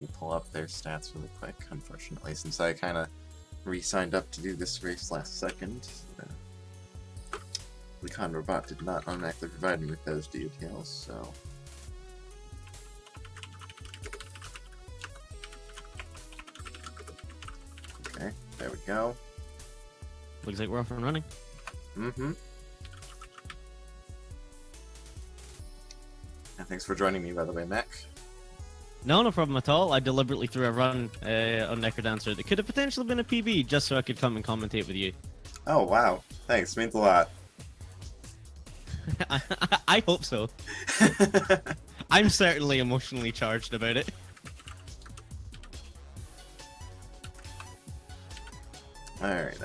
me pull up their stats really quick, unfortunately, since I kind of re-signed up to do this race last second. The CoNDOR bot did not automatically provide me with those details, so... Okay, there we go. Looks like we're off and running. Mm-hmm. And thanks for joining me, by the way, Mac. No, no problem at all. I deliberately threw a run on Necrodancer that could have potentially been a PB just so I could come and commentate with you. Oh, wow. Thanks, means a lot. I hope so. I'm certainly emotionally charged about it. Alright,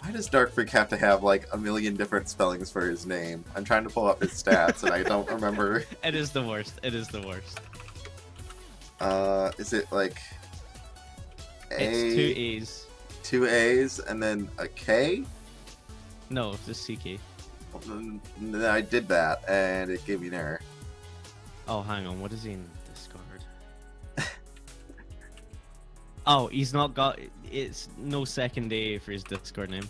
why does DarkFreaack have to have, like, a million different spellings for his name? I'm trying to pull up his stats, and I don't remember. It is the worst. It is the worst. Is it, like... It's 2 A's. 2 A's, and then a K? No, it's just CK. I did that, and it gave me an error. Oh, hang on. What is he in Discord? Oh, he's not got... It's no second A for his Discord name.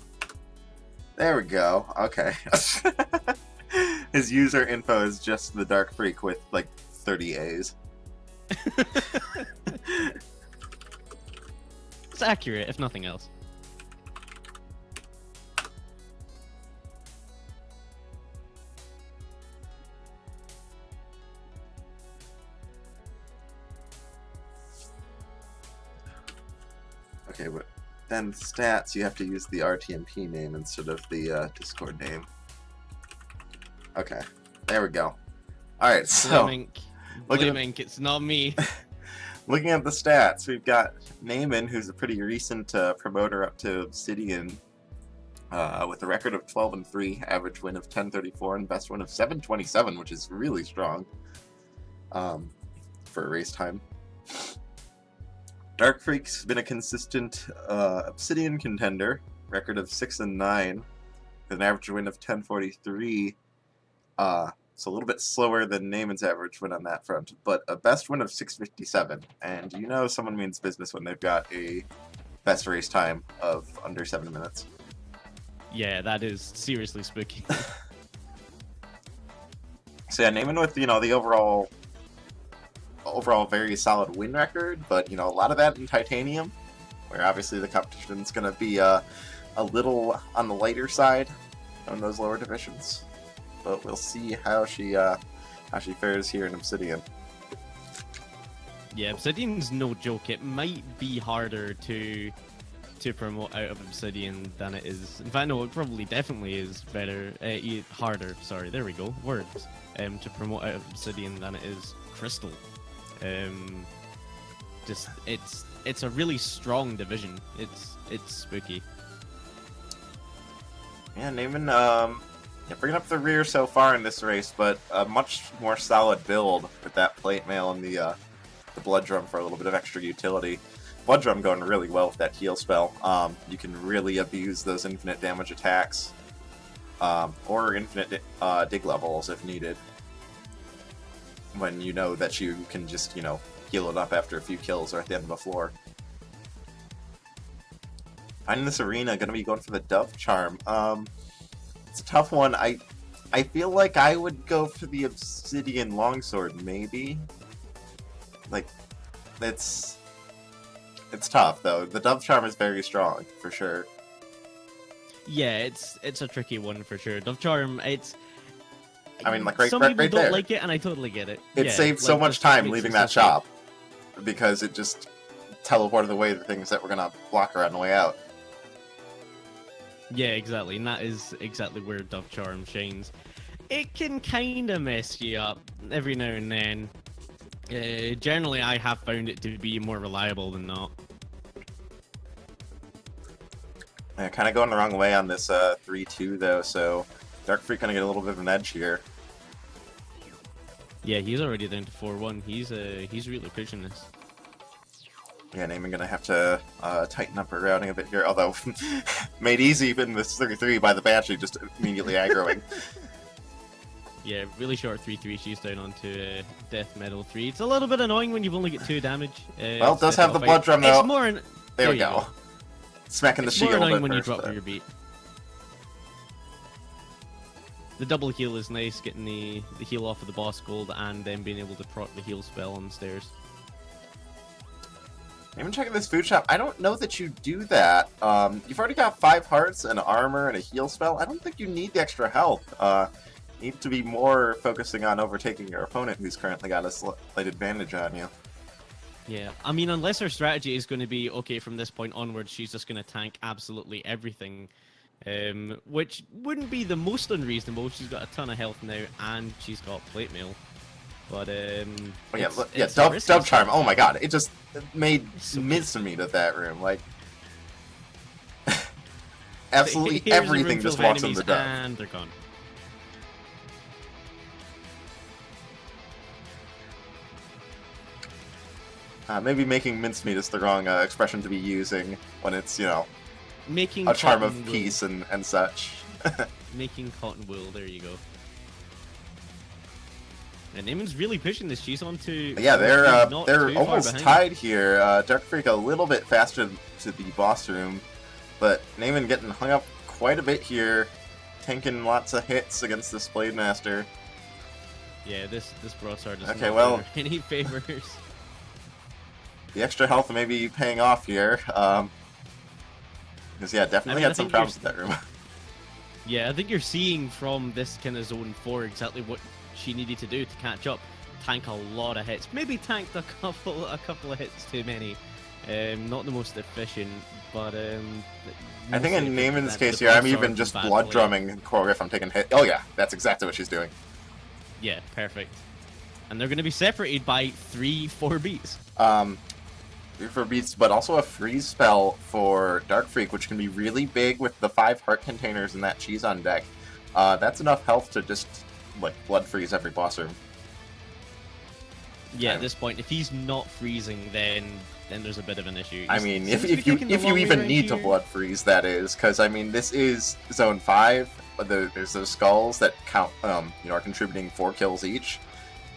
There we go. Okay. His user info is just TheDarkFreaack with, like, 30 A's. It's accurate, if nothing else. Okay, but then stats, you have to use the RTMP name instead of the Discord name. Okay, there we go. Alright, so... Blame Ink, it's not me. Looking at the stats, we've got Naymin, who's a pretty recent promoter up to Obsidian, with a record of 12-3, average win of 1034, and best win of 727, which is really strong for a race time. DarkFreaack's been a consistent Obsidian contender, record of 6-9, with an average win of 1043. So a little bit slower than Naymin's average win on that front, but a best win of 657. And you know someone means business when they've got a best race time of under 7 minutes. Yeah, that is seriously spooky. So yeah, Naymin with, you know, the overall very solid win record, but, you know, a lot of that in Titanium, where obviously the competition's going to be a little on the lighter side on those lower divisions. But we'll see how she fares here in Obsidian. Yeah, Obsidian's no joke. It might be harder to promote out of Obsidian than it is. In fact, no, it probably definitely is better, harder. Sorry, there we go. Words. To promote out of Obsidian than it is Crystal. Just it's a really strong division. It's spooky. Yeah, Naymin, bringing up the rear so far in this race, but a much more solid build with that plate mail and the blood drum for a little bit of extra utility. Blood drum going really well with that heal spell. You can really abuse those infinite damage attacks, or infinite dig levels if needed. When you know that you can just, you know, heal it up after a few kills or at the end of the floor. Finding this arena, gonna be going for the Dove Charm. It's a tough one. I feel like I would go for the Obsidian Longsword, maybe. Like, it's tough though. The Dove Charm is very strong, for sure. Yeah, it's a tricky one for sure. Dove Charm, I mean, like some right people don't there. like it, and I totally get it. It yeah, saved so like, much time makes leaving it that so shop, because it just teleported away the things that were gonna block her on the way out. Yeah, exactly, and that is exactly where Dove Charm shines. It can kind of mess you up every now and then. Generally, I have found it to be more reliable than not. Kind of going the wrong way on this 3-2 though, so DarkFreaack gonna get a little bit of an edge here. Yeah, he's already down to 4-1. He's really pushing this. Yeah, Naymin gonna have to tighten up her routing a bit here, although made easy in this 3-3 by the Banshee just immediately aggroing. Yeah, really short 3/3. She's down onto Death Metal 3. It's a little bit annoying when you've only got 2 damage. Well, it does have the blood drum though. It's more. There we go. Smacking the It's shield. more annoying at when you first, drop but- for your beat. The double heal is nice, getting the heal off of the boss gold and then being able to proc the heal spell on the stairs. Even checking this food shop, I don't know that you do that. You've already got 5 hearts, and armor, and a heal spell. I don't think you need the extra health. You need to be more focusing on overtaking your opponent, who's currently got a slight advantage on you. Yeah, I mean, unless her strategy is going to be, okay, from this point onwards, she's just going to tank absolutely everything, which wouldn't be the most unreasonable. She's got a ton of health now, and she's got plate mail. But, oh, yeah, dub charm. Oh my god, it just made mincemeat of that room. Like, absolutely Here's a everything room just full of walks in the enemies, dub. and they're gone. Maybe making mincemeat is the wrong expression to be using when it's, you know, Making a charm cotton of wool. peace and such. Making cotton wool, there you go. And Naymin's really pushing this. She's on to... Yeah, they're not they're too far almost behind. tied here. DarkFreaack a little bit faster to the boss room, but Naymin getting hung up quite a bit here, tanking lots of hits against this Blade Master. Yeah, this broadsword does Okay, not well- do her any favors. The extra health may be paying off here. Because yeah, definitely I had some think problems with that room. Yeah, I think you're seeing from this kind of zone 4 exactly what she needed to do to catch up. Tank a lot of hits. Maybe tanked a couple of hits too many. Not the most efficient, but I think in mostly Naymin's that case the here, I'm broadsword even was just bad blood play. drumming Korg if I'm taking hit. Oh yeah, that's exactly what she's doing. Yeah, perfect. And they're going to be separated by 3-4 beats. For beats, but also a freeze spell for DarkFreaack, which can be really big with the 5 heart containers and that cheese on deck. That's enough health to just like blood freeze every boss room. Yeah, at this point, if he's not freezing, then there's a bit of an issue. I mean, if you even need to blood freeze, that is, because I mean, this is Zone 5. But there's those skulls that count, you know, are contributing 4 kills each.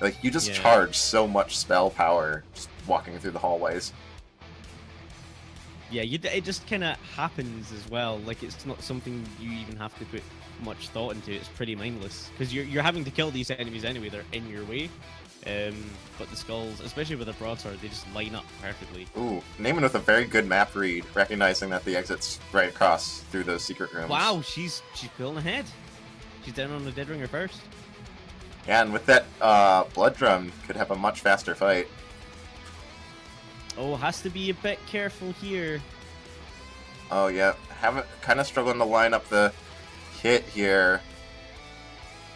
Like you just charge so much spell power just walking through the hallways. Yeah, it just kind of happens as well. Like, it's not something you even have to put much thought into. It's pretty mindless. Because you're having to kill these enemies anyway. They're in your way. But the skulls, especially with a broadsword, they just line up perfectly. Ooh, Naymin with a very good map read, recognizing that the exit's right across through those secret rooms. Wow, she's pulling ahead. She's down on the Dead Ringer first. Yeah, and with that blood drum, could have a much faster fight. Oh, has to be a bit careful here. Oh yeah, kind of struggling to line up the hit here.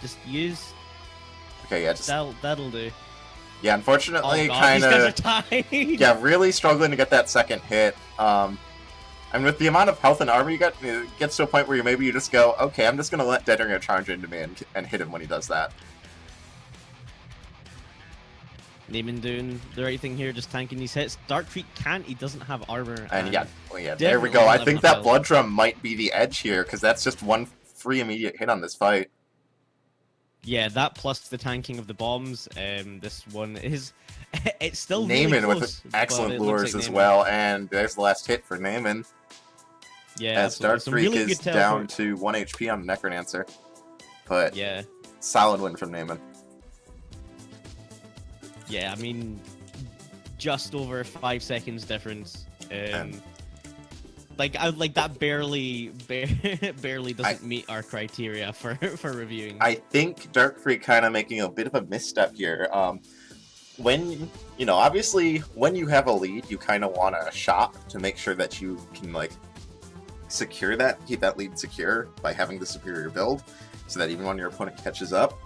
Just use... Okay, yeah, just That'll do. yeah. Unfortunately, Oh god, kind these guys of are tied! yeah, really struggling to get that second hit. And with the amount of health and armor you got, it gets to a point where you just go, okay, I'm just gonna let Dead Ringer charge into me and hit him when he does that. Naymin doing the right thing here, just tanking these hits. DarkFreaack can't, he doesn't have armor. And yeah, well, yeah, there we definitely go. I not think enough that health. blood drum might be the edge here, because that's just one free immediate hit on this fight. Yeah, that plus the tanking of the bombs. This one is... it's still really Naymin close, with but excellent it looks lures like as Naymin- well, and there's the last hit for Naymin. Yeah, As absolutely. Some really DarkFreaack good is teleport. down to 1 HP on the Necrodancer. But Yeah, solid win from Naymin. yeah, I mean, just over 5 seconds difference. Like that barely doesn't meet our criteria for reviewing. I think DarkFreaack kind of making a bit of a misstep here. When, you know, obviously, when you have a lead, you kind of want to shop to make sure that you can, like, secure that, keep that lead secure by having the superior build, so that even when your opponent catches up,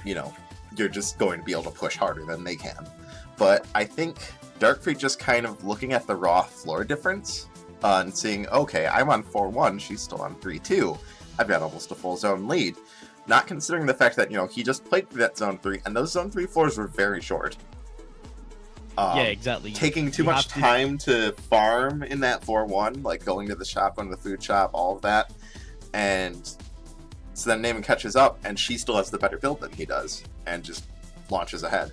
you know, you're just going to be able to push harder than they can. But I think DarkFreaack just kind of looking at the raw floor difference and seeing, okay, I'm on 4-1, she's still on 3-2. I've got almost a full zone lead. Not considering the fact that, you know, he just played through that zone 3, and those zone 3 floors were very short. Yeah, exactly. Taking too You much have to- time to farm in that 4-1, like going to the shop, going to the food shop, all of that. And So then Naymin catches up, and she still has the better build than he does, and just launches ahead.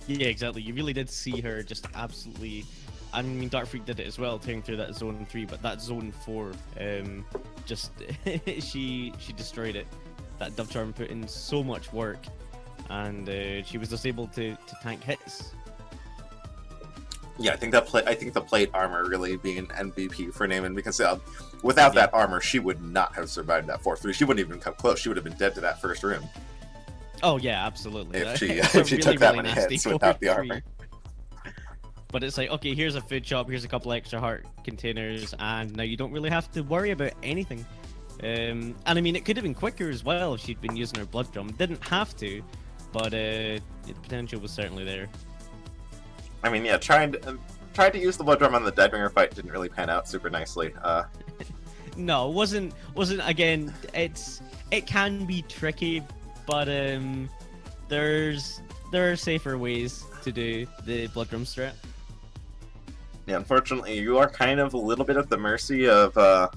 Yeah, exactly. You really did see her just absolutely. I mean, DarkFreaack did it as well, tearing through that zone 3, but that zone 4, just she destroyed it. That Dove Charm put in so much work, and she was just able to tank hits. Yeah, I think the plate armor really being MVP for Naymin, because without that armor, she would not have survived that 4-3. She wouldn't even come close. She would have been dead to that first room. Oh yeah, absolutely. If she took that many hits without the armor. But it's like, okay, here's a food shop, here's a couple extra heart containers, and now you don't really have to worry about anything. And I mean, it could have been quicker as well if she'd been using her blood drum. Didn't have to, but the potential was certainly there. I mean, yeah, tried to use the blood drum on the Deadbringer fight didn't really pan out super nicely. No, wasn't again. It can be tricky, but there are safer ways to do the blood drum strat. Yeah, unfortunately, you are kind of a little bit at the mercy of the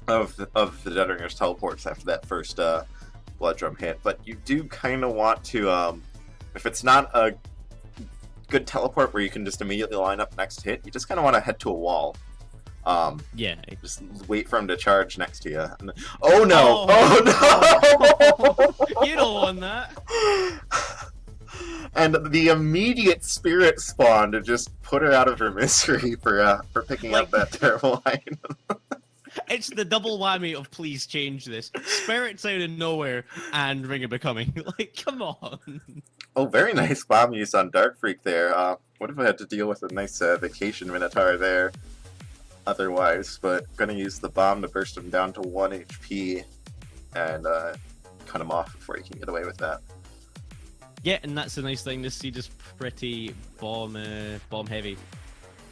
Deadbringer's teleports after that first blood drum hit. But you do kind of want to, if it's not a good teleport where you can just immediately line up next hit, you just kind of want to head to a wall. Yeah. Just wait for him to charge next to you. And then, oh no! Oh no! You don't want that. And the immediate spirit spawn to just put her out of her misery for picking up that terrible item. It's the double whammy of please change this. Spirits out of nowhere and Ring of Becoming. Like, come on. Oh, very nice bomb use on DarkFreaack there. What if I had to deal with a nice vacation Minotaur there? Otherwise, but gonna use the bomb to burst him down to 1 HP and cut him off before he can get away with that. Yeah, and that's a nice thing to see. Just pretty bomb heavy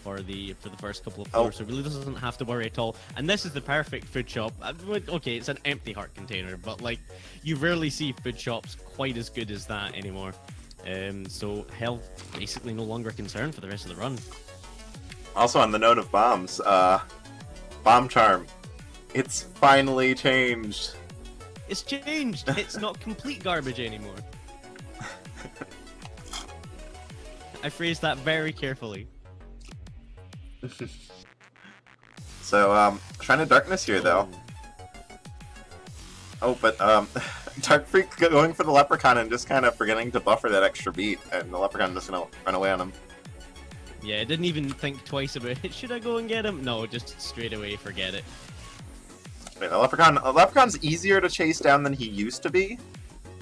for the first couple of floors, so really doesn't have to worry at all. And this is the perfect food shop. Okay, it's an empty heart container, but like you rarely see food shops quite as good as that anymore. So health basically no longer a concern for the rest of the run. Also, on the note of bombs, bomb charm, it's finally changed. It's changed. It's not complete garbage anymore. I phrased that very carefully. So, Shrine of Darkness here, though. Oh, but, DarkFreaack going for the Leprechaun and just kind of forgetting to buffer that extra beat, and the Leprechaun just gonna run away on him. Yeah, I didn't even think twice about it. Should I go and get him? No, just straight away, forget it. Wait, the Leprechaun's easier to chase down than he used to be.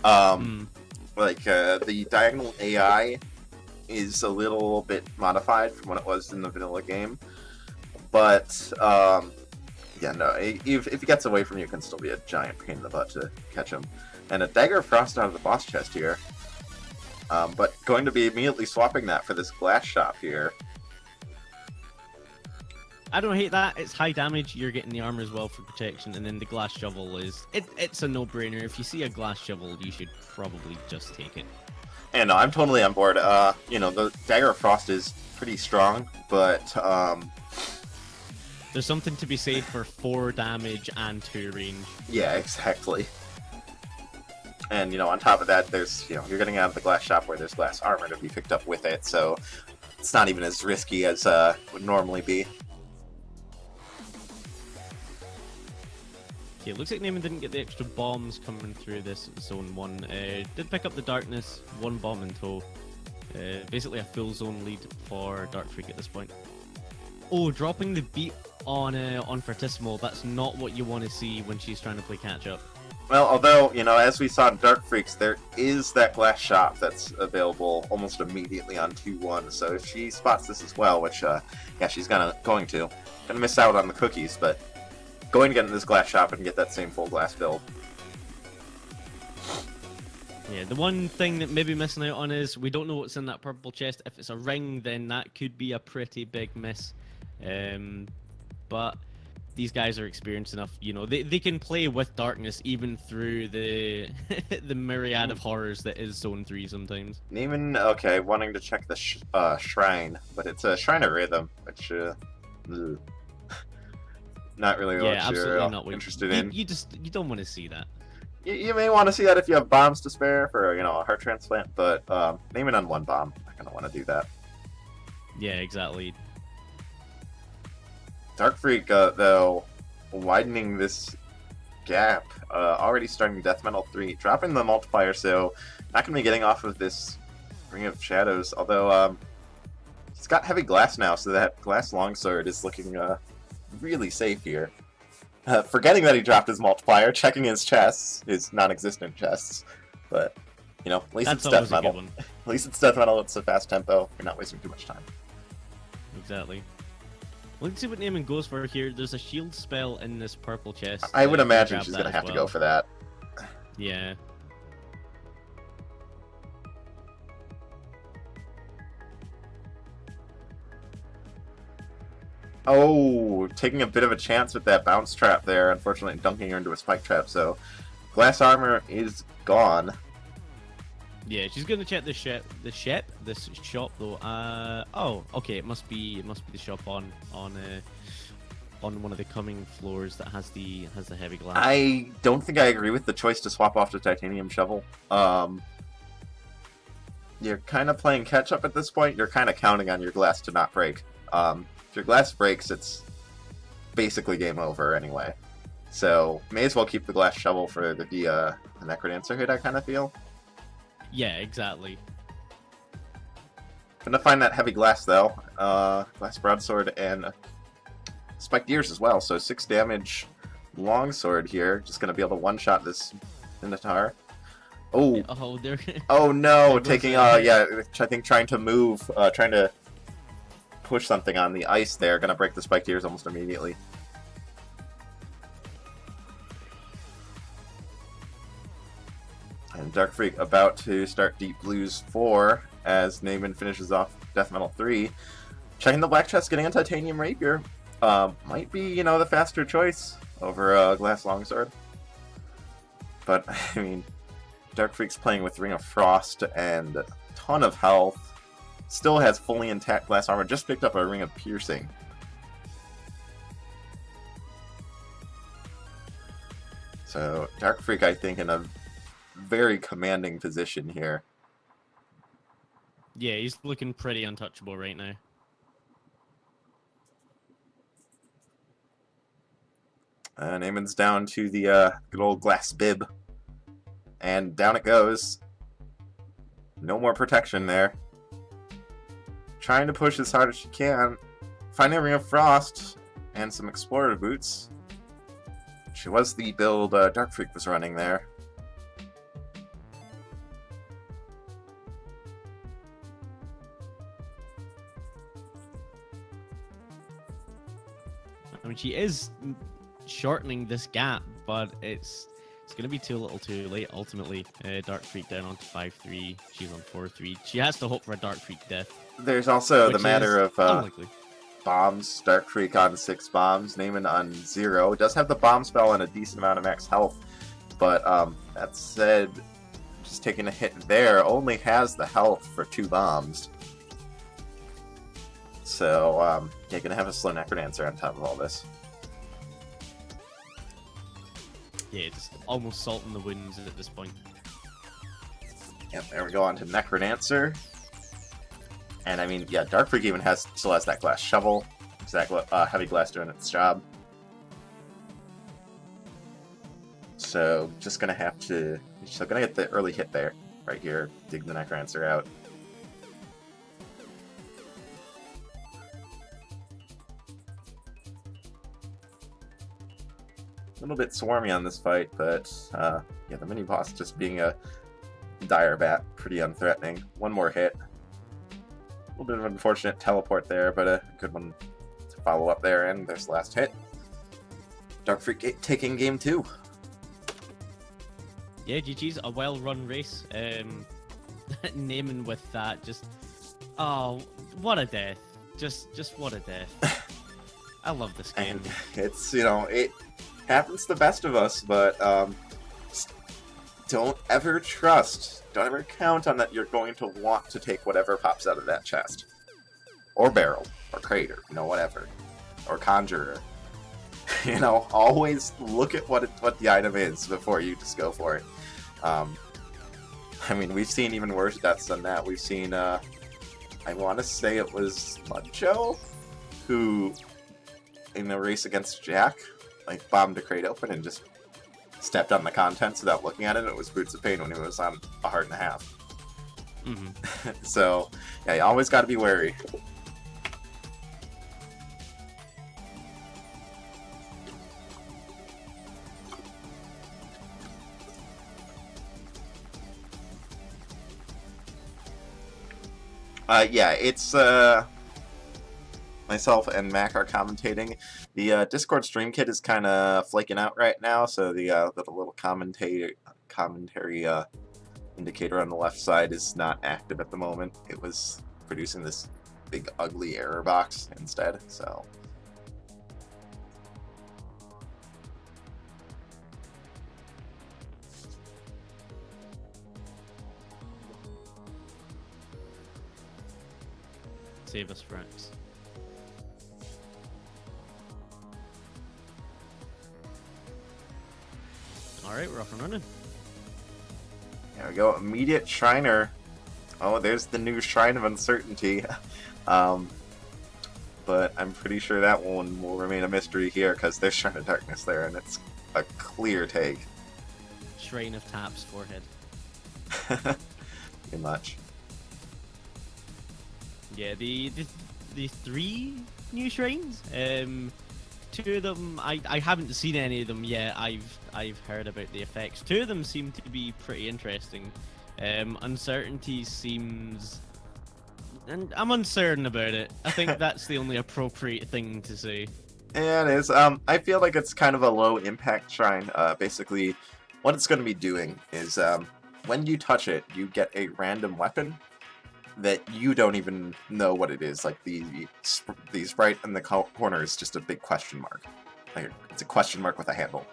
Like, the diagonal AI is a little bit modified from what it was in the vanilla game. But, yeah, no, if he gets away from you, it can still be a giant pain in the butt to catch him. And a Dagger of Frost out of the boss chest here. But going to be immediately swapping that for this glass shop here. I don't hate that. It's high damage. You're getting the armor as well for protection, and then the glass shovel is it's a no-brainer. If you see a glass shovel, you should probably just take it. And no, I'm totally on board. You know, the Dagger of Frost is pretty strong, but there's something to be said for 4 damage and 2 range. Yeah, exactly. And, you know, on top of that, there's, you know, you're getting out of the glass shop where there's glass armor to be picked up with it, so it's not even as risky as would normally be. Okay, looks like Naymin didn't get the extra bombs coming through this zone 1. Did pick up the darkness, 1 bomb in tow. Basically a full zone lead for DarkFreaack at this point. Oh, dropping the beat on Fortissimo, that's not what you want to see when she's trying to play catch-up. Well, although, you know, as we saw in DarkFreaack, there is that glass shop that's available almost immediately on 2-1, so if she spots this as well, which, yeah, she's going to miss out on the cookies, but going to get in this glass shop and get that same full glass build. Yeah, the one thing that maybe missing out on is we don't know what's in that purple chest. If it's a ring, then that could be a pretty big miss. But these guys are experienced enough, you know, they can play with darkness even through the the myriad of horrors that is Zone 3 sometimes. Naymin, okay, wanting to check the shrine, but it's a Shrine of Rhythm, which, not really Yeah, what you're absolutely not. What interested you, in. you don't want to see that. You may want to see that if you have bombs to spare for, you know, a heart transplant, but Naymin on 1 bomb. Not going to want to do that. Yeah, exactly. TheDarkFreaack, though, widening this gap, already starting Death Metal 3, dropping the multiplier, so not going to be getting off of this Ring of Shadows, although he's got heavy glass now, so that glass longsword is looking really safe here. Forgetting that he dropped his multiplier, checking his chests, his non-existent chests, but, you know, at least That's it's Death always a good Metal. one. At least it's Death Metal, it's a fast tempo, you're not wasting too much time. Exactly. Let's see what Naymin goes for here. There's a shield spell in this purple chest. I would Gonna imagine grab she's that going to as have to well. go for that. Yeah. Oh, taking a bit of a chance with that bounce trap there, unfortunately dunking her into a spike trap, so glass armor is gone. Yeah, she's gonna check the shop though. Oh, okay, it must be the shop on one of the coming floors that has the heavy glass. I don't think I agree with the choice to swap off to titanium shovel. You're kind of playing catch up at this point. You're kind of counting on your glass to not break. If your glass breaks, it's basically game over anyway. So may as well keep the glass shovel for the Necrodancer hit, I kind of feel. Yeah, exactly. Gonna find that heavy glass though. Glass broadsword and spiked ears as well. So 6 damage longsword here. Just gonna be able to one-shot this Minotaur. Oh. Oh, there. Oh no! There Taking goes yeah, I think trying to move, trying to push something on the ice there. Gonna break the spiked ears almost immediately. And TheDarkFreaack about to start Deep Blues 4 as Naymin finishes off Death Metal 3. Checking the black chest, getting a titanium rapier. Might be, you know, the faster choice over a glass longsword. But, I mean, TheDarkFreaack's playing with Ring of Frost and a ton of health. Still has fully intact glass armor. Just picked up a Ring of Piercing. So, TheDarkFreaack, I think, in a very commanding position here. Yeah, he's looking pretty untouchable right now. Naymin's down to the good old glass bib. And down it goes. No more protection there. Trying to push as hard as she can. Finding a Ring of Frost and some Explorer boots. She was the build TheDarkFreaack was running there. I mean, she is shortening this gap, but it's going to be too little too late, ultimately. TheDarkFreaack down onto 5-3. She's on 4-3. She has to hope for a TheDarkFreaack death. There's also the matter of unlikely. bombs. TheDarkFreaack on 6 bombs. Naymin on 0. Does have the bomb spell and a decent amount of max health. But that said, just taking a hit there, only has the health for 2 bombs. So, yeah, gonna have a slow Necrodancer on top of all this. Yeah, just almost salt in the wounds at this point. Yep, there we go on to Necrodancer. And I mean, yeah, TheDarkFreaack even still has that glass shovel. It's that heavy glass doing its job. So, just gonna have to... Still gonna get the early hit there. Right here. Dig the Necrodancer out. A little bit swarmy on this fight, but yeah, the mini boss just being a dire bat, pretty unthreatening. One more hit. A little bit of an unfortunate teleport there, but a good one to follow up there, and there's the last hit. TheDarkFreaack taking game 2. Yeah, GG's, a well-run race. Naymin with that, just... Oh, what a death. Just what a death. I love this game. And it's, you know, it happens to the best of us, but don't ever don't ever count on that you're going to want to take whatever pops out of that chest. Or barrel, or crater, you know, whatever. Or conjurer. You know, always look at what the item is before you just go for it. I mean, we've seen even worse deaths than that. We've seen, I want to say it was Mucho, who, in a race against Jack, like, bombed a crate open and just stepped on the contents without looking at it. It was Boots of Pain when he was on a heart and a half. Mm-hmm. So, yeah, you always got to be wary. Yeah, it's myself and Mac are commentating. The Discord stream kit is kind of flaking out right now, so the little commentary indicator on the left side is not active at the moment. It was producing this big ugly error box instead, so. Save us, Frax. Alright, we're off and running. There we go. Immediate Shriner. Oh, there's the new Shrine of Uncertainty. But I'm pretty sure that one will remain a mystery here because there's Shrine of Darkness there, and it's a clear take. Shrine of Tap's forehead. Pretty much. Yeah, the 3 new shrines. Two of them, I haven't seen any of them yet. I've heard about the effects. 2 of them seem to be pretty interesting. Uncertainty seems, and I'm uncertain about it. I think that's the only appropriate thing to say. Yeah, it is. I feel like it's kind of a low impact shrine. Basically, what it's going to be doing is when you touch it, you get a random weapon that you don't even know what it is. Like the sprite in the corner is just a big question mark. Like it's a question mark with a handle.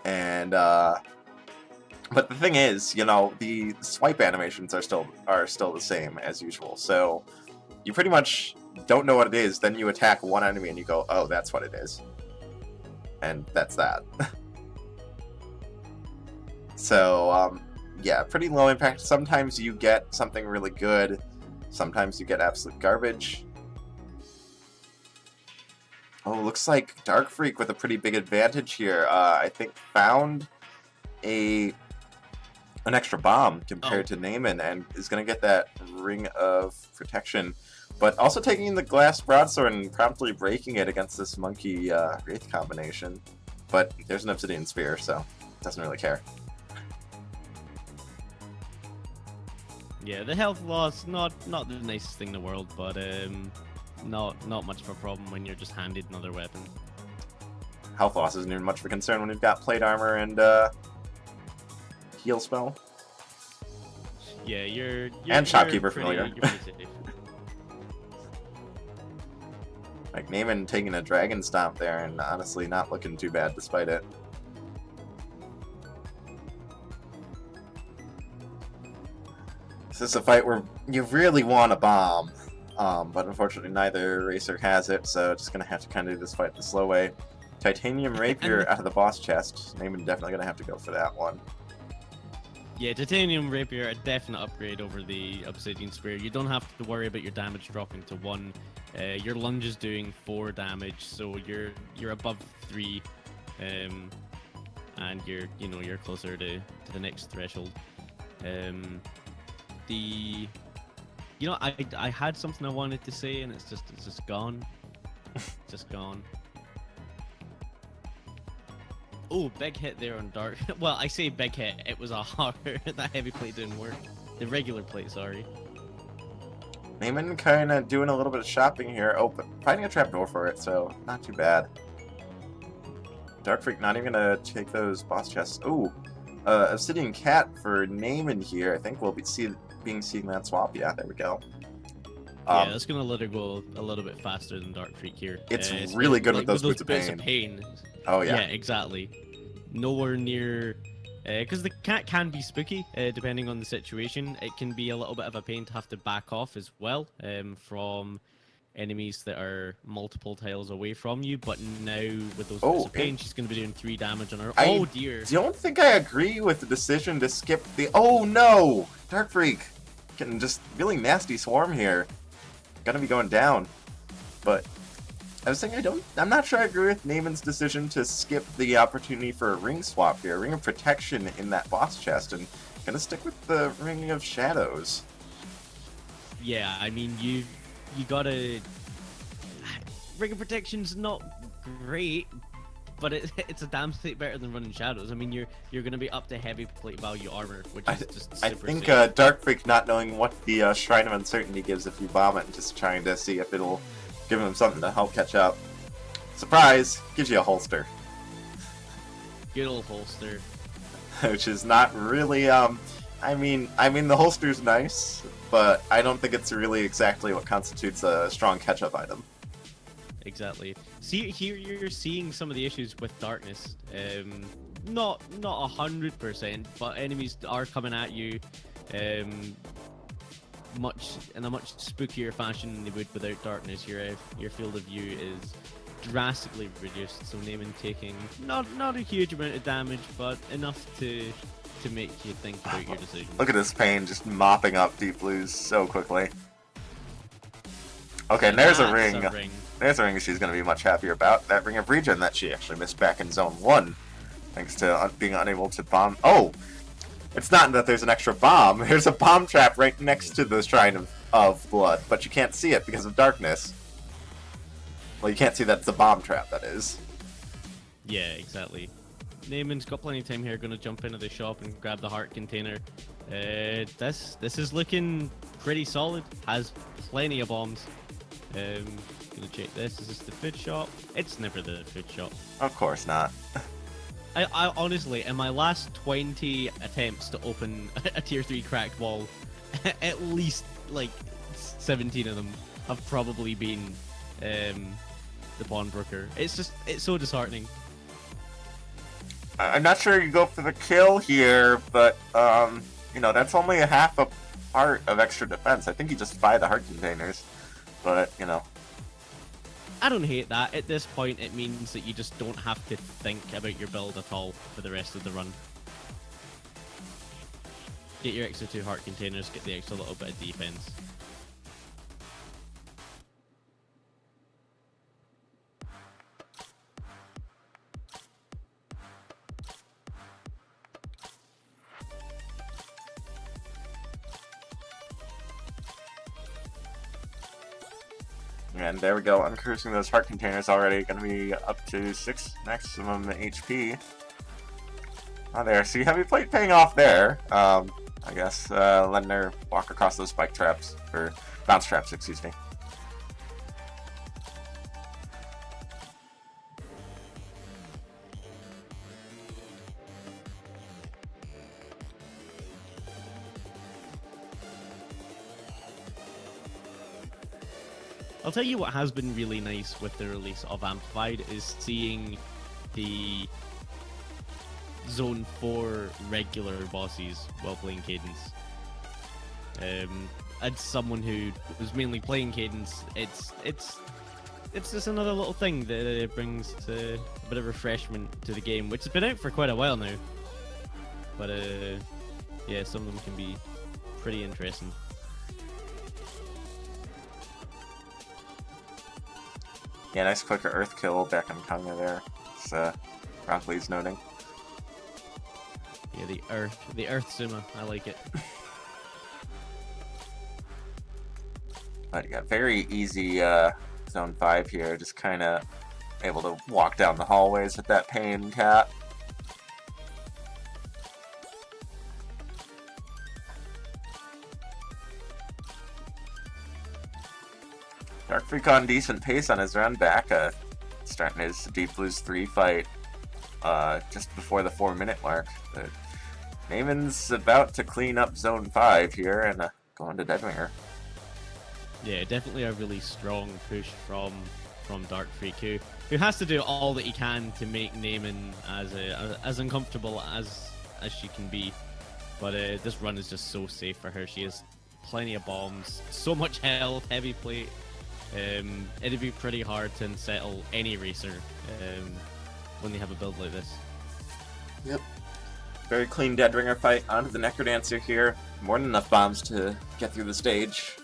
And but the thing is, you know, the swipe animations are still the same as usual. So you pretty much don't know what it is. Then you attack one enemy and you go, oh, that's what it is, and that's that. So yeah, pretty low impact. Sometimes you get something really good. Sometimes you get absolute garbage. Oh, looks like TheDarkFreaack with a pretty big advantage here. I think found an extra bomb compared to Naymin and is going to get that Ring of Protection. But also taking the glass broadsword and promptly breaking it against this monkey wraith combination. But there's an obsidian spear, so doesn't really care. Yeah, the health loss not the nicest thing in the world, but not much of a problem when you're just handed another weapon. Health loss isn't even much of a concern when you've got plate armor and heal spell. Yeah, you're and shopkeeper pretty, familiar. you're pretty safe. Like Naymin taking a dragon stomp there and honestly not looking too bad despite it. This is a fight where you really want a bomb, but unfortunately neither racer has it, so just gonna have to kind of do this fight the slow way. Titanium Rapier out of the boss chest. Naymin definitely gonna have to go for that one. Yeah, Titanium Rapier, a definite upgrade over the Obsidian Spear. You don't have to worry about your damage dropping to 1. Your lunge is doing 4 damage, so you're above 3, and you're closer to the next threshold. I had something I wanted to say, and it's just gone. Just gone. Oh, big hit there on Dark. Well, I say big hit. It was a hard. That heavy plate didn't work. The regular plate, sorry. Naymin kind of doing a little bit of shopping here. Oh, but finding a trapdoor for it, so not too bad. TheDarkFreaack not even gonna take those boss chests. Ooh, Obsidian Cat for Naymin here. I think we'll be seeing that swap. Yeah, there we go. Yeah, that's gonna let her go a little bit faster than TheDarkFreaack here. It's really good with those boots of pain. Oh yeah. Yeah, exactly. Nowhere near, because the cat can be spooky depending on the situation. It can be a little bit of a pain to have to back off as well from enemies that are multiple tiles away from you, but now with those Oh, bits of pain, she's going to be doing 3 damage on her. I Oh dear. don't think I agree with the decision to skip the... Oh no! Darkfreak! Getting just really nasty swarm here. Gonna be going down. But I was saying I'm not sure I agree with Naymin's decision to skip the opportunity for a ring swap here. Ring of Protection in that boss chest, and gonna stick with the Ring of Shadows. Yeah, I mean, you gotta... Ring of Protection's not great, but it's a damn sight better than running shadows. I mean, you're gonna be up to heavy plate value armor, which is just super I think safe. Darkfreak not knowing what the Shrine of Uncertainty gives if you bomb it, and just trying to see if it'll give him something to help catch up. Surprise! Gives you a holster. Good old holster. Which is not really, I mean the holster's nice, but I don't think it's really exactly what constitutes a strong catch-up item. Exactly. See, here you're seeing some of the issues with darkness. Not 100%, but enemies are coming at you, much in a much spookier fashion than they would without darkness. Your field of view is drastically reduced. So Naymin taking not a huge amount of damage, but enough to make you think about your decision. Look at this pain just mopping up Deep Blues so quickly. Okay, and there's a ring. There's a ring she's going to be much happier about. That Ring of Regen that she actually missed back in Zone 1. Thanks to being unable to bomb. Oh! It's not that there's an extra bomb. There's a bomb trap right next to the Shrine of Blood, but you can't see it because of darkness. Well, you can't see that's a bomb trap, that is. Yeah, exactly. Naymin's got plenty of time here, going to jump into the shop and grab the heart container. This is looking pretty solid. Has plenty of bombs. Gonna check this. Is this the food shop? It's never the food shop. Of course not. I honestly, in my last 20 attempts to open a tier 3 cracked wall, at least like 17 of them have probably been the pawnbroker. It's so disheartening. I'm not sure you go for the kill here, but you know, that's only a half a part of extra defense. I think you just buy the heart containers, but you know. I don't hate that. At this point, it means that you just don't have to think about your build at all for the rest of the run. Get your extra 2 heart containers, get the extra little bit of defense. And there we go, uncursing those heart containers already, gonna be up to 6 maximum HP. Oh, there, see heavy plate paying off there. I guess, letting her walk across those spike traps, or bounce traps, excuse me. I'll tell you what has been really nice with the release of Amplified is seeing the Zone 4 regular bosses while playing Cadence. As someone who was mainly playing Cadence, it's just another little thing that brings a bit of refreshment to the game, which has been out for quite a while now. But yeah, some of them can be pretty interesting. Yeah, nice quick earth kill back on counter there. It's Broccoli's noting. Yeah, the earth Zuma, I like it. But yeah, very easy zone 5 here, just kind of able to walk down the hallways with that pain cat. Darkfreak on decent pace on his run back, starting his Deep Blues 3 fight just before the 4-minute mark. But Naymin's about to clean up Zone 5 here and go into Deadwinger. Yeah, definitely a really strong push from Darkfreak, who has to do all that he can to make Naymin as uncomfortable as she can be. But this run is just so safe for her. She has plenty of bombs, so much health, heavy plate. It'd be pretty hard to unsettle any racer when they have a build like this. Yep. Very clean Dead Ringer fight. Onto the Necrodancer here. More than enough bombs to get through the stage.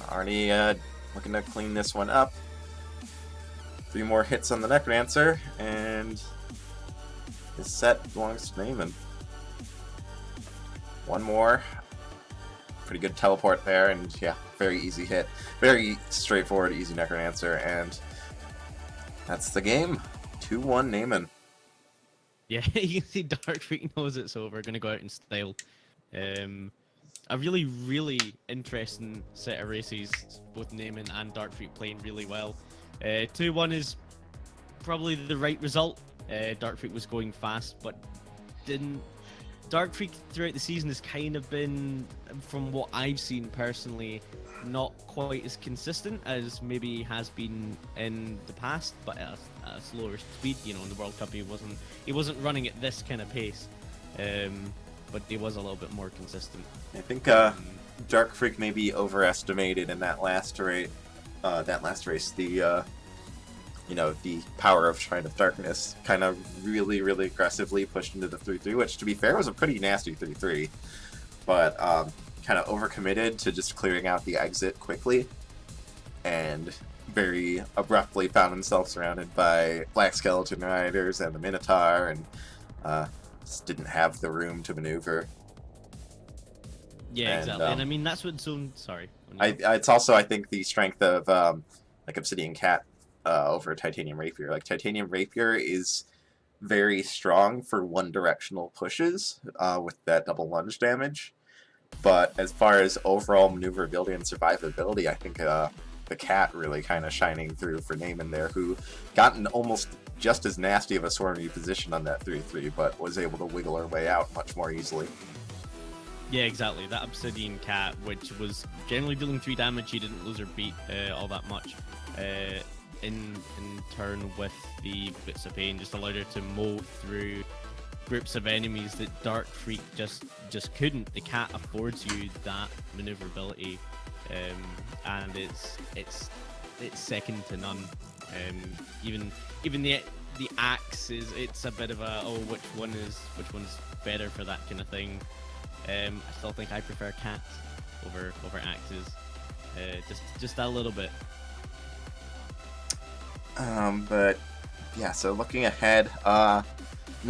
Already looking to clean this one up. 3 more hits on the Necrodancer, and his set belongs to Naymin. 1 more. Pretty good teleport there, and yeah, very easy hit. Very straightforward, easy Necrodancer, and that's the game. 2-1 Naymin. Yeah, you can see TheDarkFreaack knows it's over. Gonna go out in style. A really, really interesting set of races. Both Naymin and TheDarkFreaack playing really well. 2-1 is probably the right result. TheDarkFreaack was going fast, but didn't. TheDarkFreaack throughout the season has kind of been, from what I've seen personally, not quite as consistent as maybe has been in the past, but at a slower speed. You know, in the World Cup he wasn't running at this kind of pace, but he was a little bit more consistent. I think TheDarkFreaack may be overestimated in that last race. The you know, the power of Shrine of Darkness kind of really, really aggressively pushed into the 3-3, which, to be fair, was a pretty nasty 3-3. But kind of overcommitted to just clearing out the exit quickly, and very abruptly found himself surrounded by Black Skeleton Riders and the Minotaur, and just didn't have the room to maneuver. Yeah, exactly. And I mean, that's what Zone... Sorry. It's also, I think, the strength of like Obsidian Cat over Titanium Rapier. Like, Titanium Rapier is very strong for one-directional pushes with that double lunge damage. But as far as overall maneuverability and survivability, I think the Cat really kind of shining through for Naymin there, who got an almost just as nasty of a swarmy position on that 3-3, but was able to wiggle her way out much more easily. Yeah, exactly. That Obsidian Cat, which was generally dealing 3 damage, she didn't lose her beat all that much. In turn with the Bits of Pain, just allowed her to mow through groups of enemies that TheDarkFreaack just couldn't. The Cat affords you that maneuverability, and it's second to none. Even the axe it's a bit of a which one's better for that kind of thing. I still think I prefer cats over axes, just a little bit. But yeah, so looking ahead,